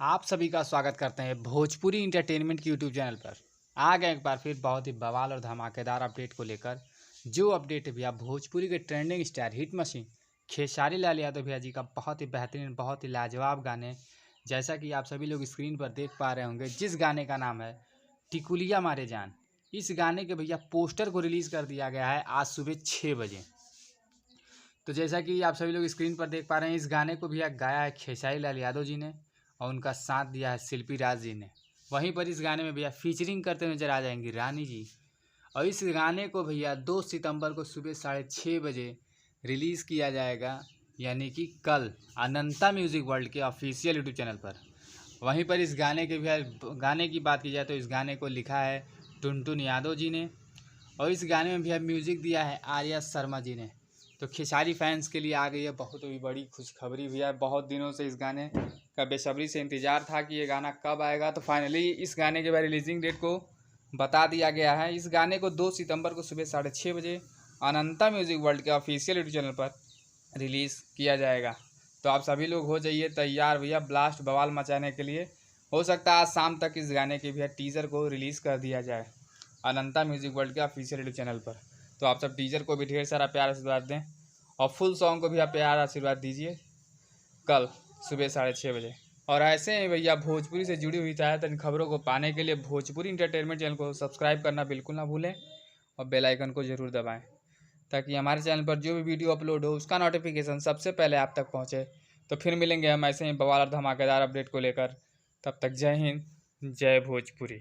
आप सभी का स्वागत करते हैं भोजपुरी इंटरटेनमेंट की यूट्यूब चैनल पर। आ गए एक बार फिर बहुत ही बवाल और धमाकेदार अपडेट को लेकर। जो अपडेट है भैया भोजपुरी के trending star hit machine Khesari Lal Yadav भैया जी का बहुत ही बेहतरीन बहुत ही लाजवाब गाने, जैसा कि आप सभी लोग स्क्रीन पर देख पा रहे होंगे, जिस गाने का नाम है टिकुलिया मारे जान। इस गाने के भैया पोस्टर को रिलीज़ कर दिया गया है आज सुबह 6 बजे। तो जैसा कि आप सभी लोग स्क्रीन पर देख पा रहे हैं, इस गाने को भैया गाया है खेसारी लाल यादव जी ने और उनका साथ दिया है शिल्पी राज जी ने। वहीं पर इस गाने में भैया फीचरिंग करते नजर आ जाएंगी रानी जी। और इस गाने को भैया 2 सितंबर को सुबह 6:30 बजे रिलीज़ किया जाएगा, यानी कि कल अनंता म्यूज़िक वर्ल्ड के ऑफिशियल यूट्यूब चैनल पर। वहीं पर इस गाने के भैया गाने की बात की जाए तो इस गाने को लिखा है टुनटुन यादव जी ने और इस गाने में भैया म्यूज़िक दिया है आर्या शर्मा जी ने। तो खेसारी फैंस के लिए आ गई है बहुत ही बड़ी खुशखबरी भैया। बहुत दिनों से इस गाने का बेसब्री से इंतज़ार था कि ये गाना कब आएगा, तो फाइनली इस गाने के बाद रिलीजिंग डेट को बता दिया गया है। इस गाने को 2 सितंबर को सुबह 6:30 बजे अनंता म्यूज़िक वर्ल्ड के ऑफिशियल यूट्यूब चैनल पर रिलीज़ किया जाएगा। तो आप सभी लोग हो जाइए तैयार भैया ब्लास्ट बवाल मचाने के लिए। हो सकता है आज शाम तक इस गाने के भैया टीज़र को रिलीज़ कर दिया जाए अनंता म्यूज़िक वर्ल्ड के ऑफिशियल यूट्यूब चैनल पर। तो आप सब टीज़र को भी ढेर सारा प्यार आशीर्वाद दें और फुल सॉन्ग को भी आप प्यार आशीर्वाद दीजिए कल सुबह 6:30 बजे। और ऐसे ही भैया भोजपुरी से जुड़ी हुई इन खबरों को पाने के लिए भोजपुरी इंटरटेनमेंट चैनल को सब्सक्राइब करना बिल्कुल ना भूलें और बेल आइकन को ज़रूर दबाएं, ताकि हमारे चैनल पर जो भी वीडियो अपलोड हो उसका नोटिफिकेशन सबसे पहले आप तक पहुंचे। तो फिर मिलेंगे हम ऐसे ही बवाल और धमाकेदार अपडेट को लेकर। तब तक जय हिंद, जय भोजपुरी।